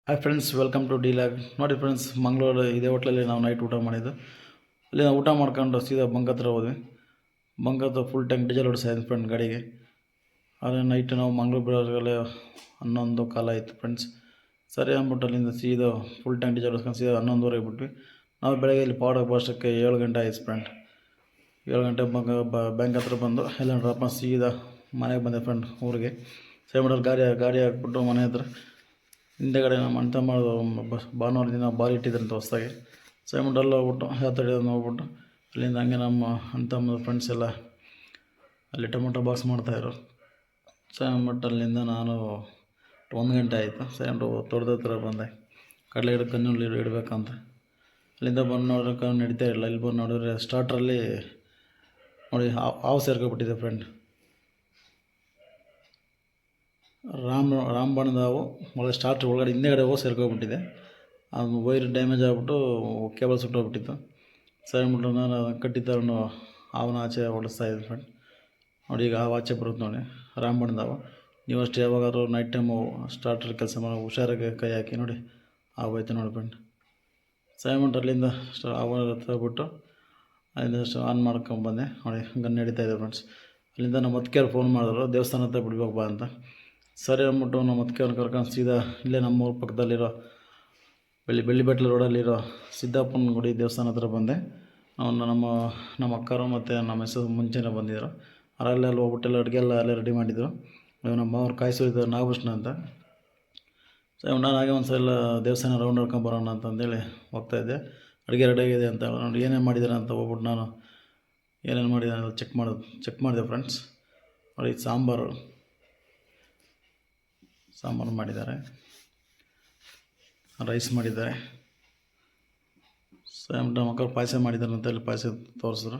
Hi friends, welcome to the lag. ನೋಡಿ friends, Mangaluru ಇದೇ ಹೋಟ್ಲಲ್ಲಿ ನಾವು ನೈಟ್ ಊಟ ಮಾಡಿದ್ದು. ಅಲ್ಲಿ ನಾವು ಊಟ ಮಾಡ್ಕೊಂಡು ಸೀದಾ ಬಂಕ್ ಹತ್ರ ಹೋದ್ವಿ. ಬಂಕ್ ಹತ್ರ ಫುಲ್ ಟ್ಯಾಂಕ್ ಡೀಸೆಲ್ ಹೊಡಿಸಾಯಿತು ಫ್ರೆಂಡ್ ಗಾಡಿಗೆ. ಆದರೆ ನೈಟ್ ನಾವು ಮಂಗಳೂರು ಬರೋದ್ರಲ್ಲೇ 11 ಕಾಲ ಆಯಿತು ಫ್ರೆಂಡ್ಸ್. ಸರಿ ಅಂದ್ಬಿಟ್ಟು ಅಲ್ಲಿಂದ ಸೀದಾ ಫುಲ್ ಟ್ಯಾಂಕ್ ಡೀಸೆಲ್ ಹೊಡ್ಸ್ಕೊಂಡು ಸೀದಾ 11:30 ಬಿಟ್ವಿ. ನಾವು ಬೆಳಗ್ಗೆ ಇಲ್ಲಿ ಪಾಡ ಬರೋಷ್ಟಕ್ಕೆ 7 ಗಂಟೆ ಆಯಿತು ಫ್ರೆಂಡ್. 7 ಗಂಟೆ ಬ್ಯಾಂಕ್ ಹತ್ರ ಬಂದು ಎಲ್ಲ ಡ್ರಾಪ್ ಸೀದಾ ಮನೆಗೆ ಬಂದೆ ಫ್ರೆಂಡ್, ಊರಿಗೆ. ಸೇಮಡಲ್ಲಿ ಗಾಡಿ ಹಾಕ್ಬಿಟ್ಟು ಮನೆ ಹತ್ರ ಹಿಂದೆಗಡೆ ನಮ್ಮ ಅಣ್ಣ ತಮ್ಮ ಭಾನುವಾರ ದಿನ ಬಾರಿ ಇಟ್ಟಿದ್ರಂತ ಹೊಸ್ದಾಗಿ. ಸೈಮಂಡಲ್ಲಿ ಹೋಗ್ಬಿಟ್ಟು ಯಾತ್ರೆ ಹೋಗ್ಬಿಟ್ಟು ಅಲ್ಲಿಂದ ಹಂಗೆ ನಮ್ಮ ಅಣ್ಣ ತಮ್ಮ ಫ್ರೆಂಡ್ಸ್ ಎಲ್ಲ ಅಲ್ಲಿ ಟೊಮೊಟೊ ಬಾಕ್ಸ್ ಮಾಡ್ತಾಯಿದ್ರು. ಸೈಮಂಟ್ ಅಲ್ಲಿಂದ ನಾನು 1 ಗಂಟೆ ಆಯಿತು. ಸೈಮಂಟು ತೋಟದ ಹತ್ರ ಬಂದೆ, ಕಡಲೆ ಗಿಡ ಕಣ್ಣಲ್ಲಿ ಇಡಬೇಕಂತ. ಅಲ್ಲಿಂದ ಬಂದು ನೋಡೋಕೆ ನಡೀತಾ ಇಲ್ಲ. ಇಲ್ಲಿ ಬಂದು ನೋಡಿದ್ರೆ ಸ್ಟಾರ್ಟ್ರಲ್ಲಿ ನೋಡಿ ಹಾವು ಸೇರ್ಕೊಬಿಟ್ಟಿದೆ ಫ್ರೆಂಡ್. ರಾಮಬಣ್ಣದ ಹಾವು ಒಳ್ಳೆ ಸ್ಟಾರ್ಟ್ ಒಳಗಡೆ ಹಿಂದೆಗಡೆ ಹೋಗಿ ಸೇರ್ಕೊಬಿಟ್ಟಿದೆ. ಅದು ವೈರ್ ಡ್ಯಾಮೇಜ್ ಆಗಿಬಿಟ್ಟು ಕೇಬಲ್ ಸುಟ್ಟೋಗ್ಬಿಟ್ಟಿತ್ತು. ಸರಿಬಿಟ್ಟು ನಾನು ಕಟ್ಟಿ ತಗೊಂಡು ಹಾವನ್ನ ಆಚೆ ಓಡಿಸ್ತಾಯಿದ್ದೆ ಫ್ರೆಂಡ್. ನೋಡಿ ಈಗ ಹಾವು ಆಚೆ ಬರುತ್ತೆ ನೋಡಿ, ರಾಮಬಣ್ಣದ ಹಾವು. ನೀವು ಅಷ್ಟು ಯಾವಾಗಾದ್ರೂ ನೈಟ್ ಟೈಮು ಸ್ಟಾರ್ಟರ್ ಕೆಲಸ ಮಾಡೋ ಹುಷಾರಾಗಿ ಕೈ ಹಾಕಿ ನೋಡಿ, ಹಾವು ಐತೆ ನೋಡಿ ಫ್ರೆಂಡ್. ಸೈಮಂಟ್ ಅಲ್ಲಿಂದ ಹಾವು ಬಿಟ್ಟು ಅಲ್ಲಿಂದ ಆನ್ ಮಾಡ್ಕೊಂಬಂದೆ. ನೋಡಿ ಗನ್ ನಡೀತಾಯಿದೆ ಫ್ರೆಂಡ್ಸ್. ಅಲ್ಲಿಂದ ನಮ್ಮ ಅತ್ತಿಗೆಯವ್ರು ಫೋನ್ ಮಾಡಿದ್ರು, ದೇವಸ್ಥಾನ ಹತ್ರ ಬಿಡ್ಬೇಕು ಬಾ ಅಂತ. ಸರಿ ಅಂದ್ಬಿಟ್ಟು ನಮ್ಮ ಅತ್ತಿಗೆಯವ್ರನ್ನ ಕರ್ಕೊಂಡು ಸೀದಾ ಇಲ್ಲೇ ನಮ್ಮ ಊರ ಪಕ್ಕದಲ್ಲಿರೋ ಬೆಳ್ಳಿಬೆಟ್ಲು ರೋಡಲ್ಲಿರೋ ಸಿದ್ದಪ್ಪನ ಗುಡಿ ದೇವಸ್ಥಾನ ಹತ್ರ ಬಂದೆ. ನಮ್ಮ ಅಕ್ಕರು ಮತ್ತು ನಮ್ಮ ಹೆಸರು ಮುಂಚೆನೇ ಬಂದಿದ್ದರು. ಅಲ್ಲೇ ಹೋಗ್ಬಿಟ್ಟೆಲ್ಲ ಅಡುಗೆ ಎಲ್ಲ ಅಲ್ಲೇ ರೆಡಿ ಮಾಡಿದರು. ನಮ್ಮ ಅವ್ರು ಕಾಯಿಸಿದ್ರು ನಾಗಭೂಷಣ ಅಂತ. ಸೊ ನಾನು ಹಾಗೆ ಒಂದು ಸಲ ದೇವಸ್ಥಾನ ರೌಂಡ್ ಹೊಡ್ಕೊಂಬರೋಣ ಅಂತಂದೇಳಿ ಹೋಗ್ತಾಯಿದ್ದೆ. ಅಡುಗೆ ರೆಡಿಯಾಗಿದೆ ಅಂತ ನೋಡಿ ಏನೇನು ಮಾಡಿದ್ದಾರೆ ಅಂತ ಹೋಗ್ಬಿಟ್ಟು ನಾನು ಏನೇನು ಮಾಡಿದ್ದಾರೆ ಅಂತ ಚೆಕ್ ಮಾಡಿದೆ ಫ್ರೆಂಡ್ಸ್. ನೋಡಿ ಸಾಂಬಾರು ಮಾಡಿದ್ದಾರೆ, ರೈಸ್ ಮಾಡಿದ್ದಾರೆ. ನಮ್ಮ ಮಕ್ಕಳು ಪಾಯಸ ಮಾಡಿದ್ದಾರೆ ಅಂತ ಹೇಳಿ ಪಾಯಸ ತೋರಿಸಿದ್ರು.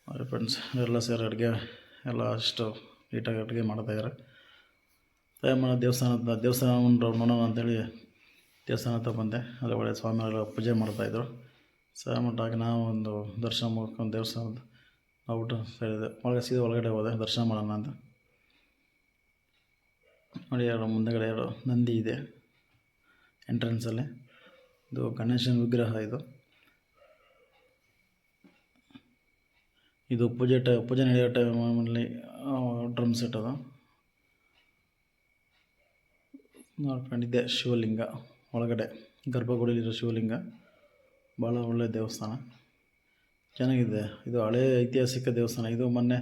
ಅದೇ ಫ್ರೆಂಡ್ಸ್, ಎಲ್ಲ ಸೇರಿ ಅಡುಗೆ ಎಲ್ಲ ಅಷ್ಟು ನೀಟಾಗಿ ಅಡುಗೆ ಮಾಡ್ತಾಯಿದ್ದಾರೆ. ದೇವಸ್ಥಾನ ನೋಡೋಣ ಅಂತೇಳಿ ದೇವಸ್ಥಾನ ಹತ್ರ ಬಂದೆ. ಅಲ್ಲಿ ಒಳ್ಳೆ ಸ್ವಾಮಿಯರೆಲ್ಲ ಪೂಜೆ ಮಾಡ್ತಾಯಿದ್ರು. ಸಾಯಂಕಾಲ ನಾವು ಒಂದು ದರ್ಶನ ಮಾಡ್ಕೊಂಡು ದೇವಸ್ಥಾನದ ಹೋಗ್ಬಿಟ್ಟು ಸೀದಾ ಒಳಗಡೆ ಹೋದೆ ದರ್ಶನ ಮಾಡೋಣ ಅಂತ. ನೋಡಿ ಮುಂದೆಗಡೆ ನಂದಿ ಇದೆ ಎಂಟ್ರೆನ್ಸಲ್ಲಿ. ಇದು ಗಣೇಶನ ವಿಗ್ರಹ. ಇದು ಪೂಜೆ ನಡೆಯೋ ಟೈಮಲ್ಲಿ ಡ್ರಮ್ ಸೆಟ್ ಅದು ನೋಡ್ಕೊಂಡಿದ್ದೆ. ಶಿವಲಿಂಗ ಒಳಗಡೆ ಗರ್ಭಗುಡಿಲಿರೋ ಶಿವಲಿಂಗ, ಭಾಳ ಒಳ್ಳೆಯ ದೇವಸ್ಥಾನ, ಚೆನ್ನಾಗಿದೆ. ಇದು ಹಳೇ ಐತಿಹಾಸಿಕ ದೇವಸ್ಥಾನ. ಇದು ಮೊನ್ನೆ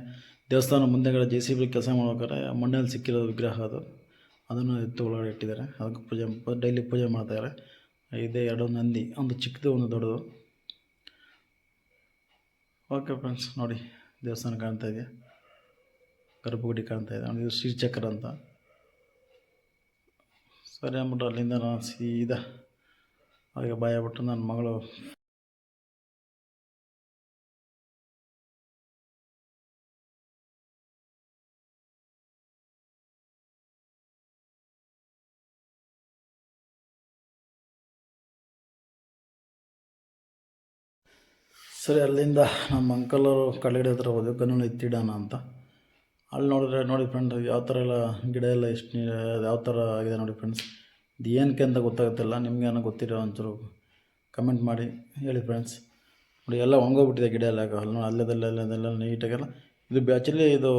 ದೇವಸ್ಥಾನ ಮುಂದೆಗಡೆ JCB ಕೆಲಸ ಮಾಡ್ಬೇಕಾದ್ರೆ ಮಣ್ಣಲ್ಲಿ ಸಿಕ್ಕಿರೋ ವಿಗ್ರಹ ಅದನ್ನು ಎತ್ತು ಒಳಗಡೆ ಇಟ್ಟಿದ್ದಾರೆ. ಅದಕ್ಕೆ ಡೈಲಿ ಪೂಜೆ ಮಾಡ್ತಾಯಿದ್ದಾರೆ. ಇದೆ 2 ನಂದಿ, ಒಂದು ಚಿಕ್ಕದು ಒಂದು ದೊಡ್ಡದು. ಓಕೆ ಫ್ರೆಂಡ್ಸ್, ನೋಡಿ ದೇವಸ್ಥಾನ ಕಾಣ್ತಾ ಇದೆ, ಗರ್ಭಗುಡಿ ಕಾಣ್ತಾ ಇದೆ. ಇದು ಶ್ರೀಚಕ್ರ ಅಂತ. ಸರಿ ಅಂದ್ಬಿಟ್ಟು ಅಲ್ಲಿಂದ ನಾನು ಸೀದಾ ಹಾಗೆ ಬಾಯಾಗ್ಬಿಟ್ಟು ನನ್ನ ಮಗಳು ಸರಿ ಅಲ್ಲಿಂದ ನಮ್ಮ ಅಂಕಲವರು ಕಳ್ಳಗಡೆ ಹತ್ರ ಹೋದೆವು, ಕಣ್ಣಲ್ಲಿ ಎತ್ತಿಡೋಣ ಅಂತ. ಅಲ್ಲಿ ನೋಡಿ ಫ್ರೆಂಡ್, ಯಾವ ಥರ ಎಲ್ಲ ಗಿಡ ಎಲ್ಲ ಎಷ್ಟು ಯಾವ ಥರ ಆಗಿದೆ ನೋಡಿ ಫ್ರೆಂಡ್ಸ್. ಇದು ಏನಕ್ಕೆ ಅಂತ ಗೊತ್ತಾಗುತ್ತಿಲ್ಲ. ನಿಮಗೆ ಏನೋ ಗೊತ್ತಿರೋ ಒಂಚೂರು ಕಮೆಂಟ್ ಮಾಡಿ ಹೇಳಿ ಫ್ರೆಂಡ್ಸ್. ನೋಡಿ ಎಲ್ಲ ಒಣಗೋಗ್ಬಿಟ್ಟಿದೆ ಗಿಡ ಎಲ್ಲ. ಅಲ್ಲೆಲ್ಲ ನೀಟಾಗೆಲ್ಲ ಇದು ಆ್ಯಕ್ಚುಲಿ ಇದು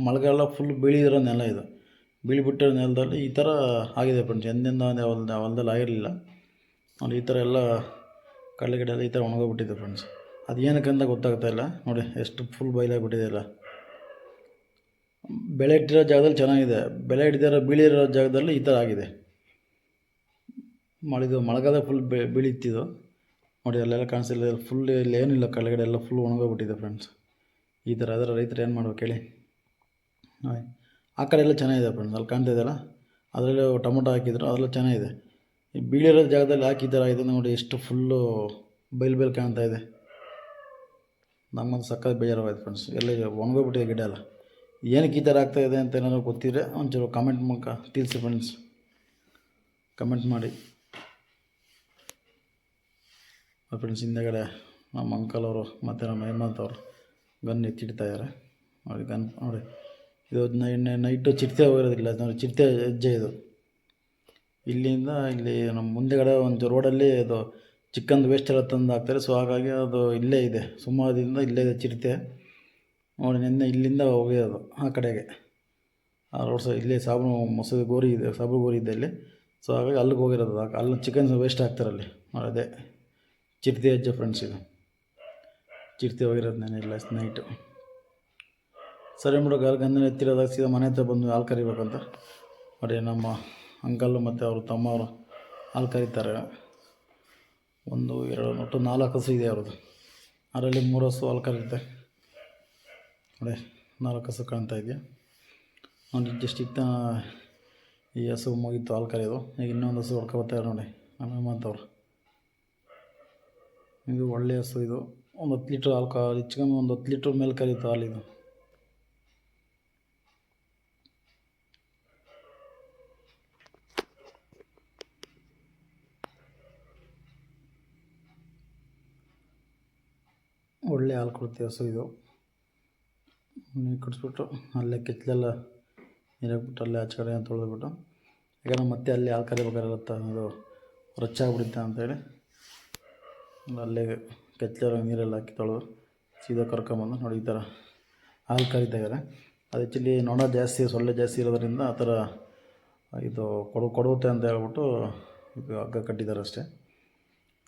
ಮಳೆಗಾಲ ಫುಲ್ ಬೀಳಿರೋ ನೆಲ. ಇದು ಬೀಳಿಬಿಟ್ಟಿರೋ ನೆಲದಲ್ಲಿ ಈ ಥರ ಆಗಿದೆ ಫ್ರೆಂಡ್ಸ್. ಎಂದಿಂದ ಹೊಲದಲ್ಲಿ ಆಗಿರಲಿಲ್ಲ. ನೋಡಿ ಈ ಥರ ಎಲ್ಲ ಕಡಲೆ ಗಿಡ ಎಲ್ಲ ಈ ಥರ ಒಣಗೋಗ್ಬಿಟ್ಟಿದೆ ಫ್ರೆಂಡ್ಸ್. ಅದು ಏನಕ್ಕೆ ಅಂತ ಗೊತ್ತಾಗ್ತಾ ಇಲ್ಲ. ನೋಡಿ ಎಷ್ಟು ಫುಲ್ ಬಯಲಾಗ್ಬಿಟ್ಟಿದೆ ಎಲ್ಲ. ಬೆಳೆ ಇಟ್ಟಿರೋ ಜಾಗದಲ್ಲಿ ಚೆನ್ನಾಗಿದೆ, ಬೆಳೆ ಹಿಡಿದಿರೋ ಬೀಳಿರೋ ಜಾಗದಲ್ಲಿ ಈ ಥರ ಆಗಿದೆ. ಮಳೆಗಾಲ ಫುಲ್ ಬೀಳಿತ್ತಿದ್ದು ನೋಡಿ, ಅಲ್ಲೆಲ್ಲ ಕಾಣಿಸ್ತಿಲ್ಲ. ಫುಲ್ ಇಲ್ಲಿ ಏನಿಲ್ಲ, ಕೆಳಗಡೆ ಎಲ್ಲ ಫುಲ್ ಒಣಗೋಗ್ಬಿಟ್ಟಿದೆ ಫ್ರೆಂಡ್ಸ್. ಈ ಥರ ಅದರ ರೈತರು ಏನು ಮಾಡ್ಬೇಕು ಹೇಳಿ. ಆ ಕಡೆ ಎಲ್ಲ ಚೆನ್ನಾಗಿದೆ ಫ್ರೆಂಡ್ಸ್, ಅಲ್ಲಿ ಕಾಣ್ತಾ ಇದೆಯಲ್ಲ, ಅದರಲ್ಲಿ ಟೊಮೊಟೊ ಹಾಕಿದ್ರು, ಅದೆಲ್ಲ ಚೆನ್ನಾಗಿದೆ. ಈ ಬೀಳಿರೋ ಜಾಗದಲ್ಲಿ ಹಾಕಿ ಈ ಥರ ಆಗಿದೆ ನೋಡಿ, ಎಷ್ಟು ಫುಲ್ಲು ಬಯಲು ಕಾಣ್ತಾ ಇದೆ. ನಮ್ಮದು ಸಕ್ಕತ್ ಬೇಜಾರಾಗೋಯ್ತು ಫ್ರೆಂಡ್ಸ್. ಎಲ್ಲ ಒಣಗೋಗ್ಬಿಟ್ಟಿದೆ ಗಿಡ ಎಲ್ಲ. ಏನಕ್ಕೆ ಈ ಥರ ಆಗ್ತಾಯಿದೆ ಅಂತ ಏನಾದರೂ ಗೊತ್ತಿದ್ರೆ ಒಂಚೂರು ಕಮೆಂಟ್ ಮೂಲಕ ತಿಳಿಸಿ ಫ್ರೆಂಡ್ಸ್. ಕಮೆಂಟ್ ಮಾಡಿ ಫ್ರೆಂಡ್ಸ್. ಹಿಂದೆಗಡೆ ನಮ್ಮ ಅಂಕಲ್ ಅವರು ಮತ್ತು ನಮ್ಮ ಹೇಮಂತ್ ಅವರು ಗನ್ ಎತ್ತಿಡ್ತಾಯಿದ್ದಾರೆ. ನೋಡಿ ಗನ್ ನೋಡಿ, ಇದು ನೈಟು ಚಿರತೆ ಹೋಗಿರೋದಿಲ್ಲ ನೋಡಿ, ಚಿರತೆ ಹೆಜ್ಜೆ ಇದು. ಇಲ್ಲಿಂದ ಇಲ್ಲಿ ನಮ್ಮ ಮುಂದೆಗಡೆ ಒಂದು ರೋಡಲ್ಲಿ ಅದು ಚಿಕನ್ ವೇಸ್ಟ್ ಎಲ್ಲ ತಂದು ಹಾಕ್ತಾರೆ. ಸೊ ಹಾಗಾಗಿ ಅದು ಇಲ್ಲೇ ಇದೆ, ಸುಮಾರದಿಂದ ಇಲ್ಲೇ ಇದೆ ಚಿರತೆ. ನೋಡಿ ನಿನ್ನೆ ಇಲ್ಲಿಂದ ಹೋಗ್ಯೋದು ಆ ಕಡೆಗೆ, ಆ ರೋಡ್ ಸೈಡ್ ಇಲ್ಲೇ ಸಾಬೂನು ಮಸೂದೆ ಗೋರಿ ಇದೆ, ಸಾಬೂನು ಗೋರಿ ಇದೆ ಇಲ್ಲಿ. ಸೊ ಹಾಗಾಗಿ ಅಲ್ಲಿಗೆ ಹೋಗಿರೋದು, ಅಲ್ಲಿ ಚಿಕನ್ ವೇಸ್ಟ್ ಹಾಕ್ತಾರಲ್ಲಿ. ಅದೇ ಚಿರತೆ ಹೆಜ್ಜೆ ಫ್ರೆಂಡ್ಸ್, ಇದು ಚಿರತೆ ಹೋಗಿರೋದು ನೆನೆ ಇಲ್ಲ ನೈಟು. ಸರಿ ಬಿಡು, ಗಂಧನ ಎತ್ತಿರೋದಾಗ ಸೀದಾ ಮನೆ ಹತ್ರ ಬಂದು ಹಾಲು ಕರಿಬೇಕಂತ ನೋಡಿ. ನಮ್ಮ ಅಂಕಲ್ಲು ಮತ್ತು ಅವರು ತಮ್ಮವರು ಹಾಲು ಕರೀತಾರೆ. 1 2 ಒಟ್ಟು 4 ಹಸು ಇದೆ ಅವ್ರದ್ದು. ಅದರಲ್ಲಿ 3 ಹಸು ಹಾಲು ಕರೀತೆ ನೋಡಿ. 4 ಹಸು ಕಾಣ್ತಾ ಇದೆಯಾ ನೋಡಿ. ಜಸ್ಟ್ ಇತ್ತ ಈ ಹಸು ಮುಗೀತು ಹಾಲು ಕರೆಯೋದು. ಈಗ ಇನ್ನೊಂದು ಹಸು ಹೊಡ್ಕೊಬರ್ತಾರೆ ನೋಡಿ ನಮ್ಮ ಹೇಮಂತವ್ರು. ಇದು ಒಳ್ಳೆ ಹಸು, ಇದು 1 10 ಲೀಟ್ರ್ ಹಾಲು ಹೆಚ್ಚು ಕಮ್ಮಿ 1 10 ಲೀಟ್ರ್ ಮೇಲೆ ಕರೀತು ಹಾಲಿದು. ಒಳ್ಳೆ ಹಾಲು ಕೊಡುತ್ತೆ ಹಸು ಇದು. ನೀರು ಕುಡಿಸ್ಬಿಟ್ಟು ಅಲ್ಲೇ ಕೆಚ್ಚಲೆಲ್ಲ ನೀರಾಕ್ಬಿಟ್ಟು ಅಲ್ಲೇ ಆಚೆ ಕಡೆ ತೊಳೆದ್ಬಿಟ್ಟು, ಯಾಕಂದ್ರೆ ಮತ್ತೆ ಅಲ್ಲಿ ಹಾಲು ಕರಿಬೇಕಾಗಿರುತ್ತೆ, ಅದು ರಚ್ಚಾಗ್ಬಿಡುತ್ತೆ ಅಂತೇಳಿ ಅಲ್ಲೇ ಕೆಚ್ಚಲೆಲ್ಲ ನೀರೆಲ್ಲ ಹಾಕಿ ತೊಳೆದು ಸೀದಾ ಕರ್ಕೊಂಬಂದು ನೋಡಿ ಈ ಥರ ಹಾಲು ಕರಿತಾ ಇದ್ದಾರೆ. ಅದು ಆ್ಯಕ್ಚುಲಿ ನೊಣ ಜಾಸ್ತಿ, ಸೊಳ್ಳೆ ಜಾಸ್ತಿ ಇರೋದರಿಂದ ಆ ಥರ ಇದು ಕೊಡುತ್ತೆ ಅಂತ ಹೇಳ್ಬಿಟ್ಟು ಇದು ಹಗ್ಗ ಕಟ್ಟಿದ್ದಾರೆ ಅಷ್ಟೇ.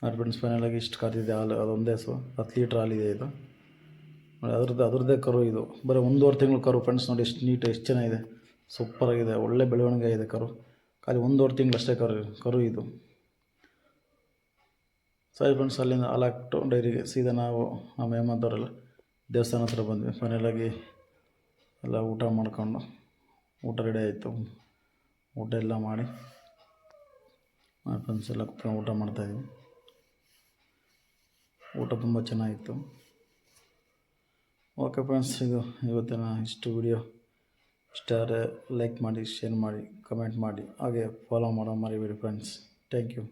ಫ್ರೆಂಡ್ಸ್ ಫೈನಲಾಗಿ ಇಷ್ಟು ಕರೆದಿದೆ ಹಾಲು, ಅದೊಂದೇ ಹಸು 10 ಲೀಟ್ರ್ ಹಾಲಿದೆ ಇದು. ಅದ್ರದ್ದೇ ಕರು ಇದು. ಬರೀ 1.5 ತಿಂಗಳು ಕರು ಫ್ರೆಂಡ್ಸ್. ನೋಡಿ ಎಷ್ಟು ನೀಟ್, ಎಷ್ಟು ಚೆನ್ನಾಗಿದೆ, ಸೂಪರಾಗಿದೆ, ಒಳ್ಳೆ ಬೆಳವಣಿಗೆ ಇದೆ ಕರು. ಖಾಲಿ 1.5 ತಿಂಗಳು ಅಷ್ಟೇ ಕರು ಇದು. ಸರಿ ಫ್ರೆಂಡ್ಸ್, ಅಲ್ಲಿಂದ ಹಾಲು ಹಾಕ್ಬಿಟ್ಟು ಡೈರಿಗೆ ಸೀದಾ ನಾವು ನಮ್ಮ ಹೇಮಂತವರೆಲ್ಲ ದೇವಸ್ಥಾನ ಹತ್ರ ಬಂದ್ವಿ. ಫೈನಲಾಗಿ ಎಲ್ಲ ಊಟ ಮಾಡ್ಕೊಂಡು, ಊಟ ರೆಡಿ ಆಯಿತು. ಊಟ ಎಲ್ಲ ಮಾಡಿ ಫ್ರೆಂಡ್ಸ್ ಎಲ್ಲ ಕುತ್ಕೊಂಡು ಊಟ ಮಾಡ್ತಾಯಿದ್ವಿ. ಊಟ ತುಂಬ ಚೆನ್ನಾಗಿತ್ತು. ಓಕೆ ಫ್ರೆಂಡ್ಸ್, ಇದು ಇವತ್ತಿನ ಇಷ್ಟು ವಿಡಿಯೋ. ಇಷ್ಟ ಆದರೆ ಲೈಕ್ ಮಾಡಿ, ಶೇರ್ ಮಾಡಿ, ಕಮೆಂಟ್ ಮಾಡಿ, ಹಾಗೆ ಫಾಲೋ ಮಾಡೋ ಮರಿಬೇಡಿ ಫ್ರೆಂಡ್ಸ್. Thank you.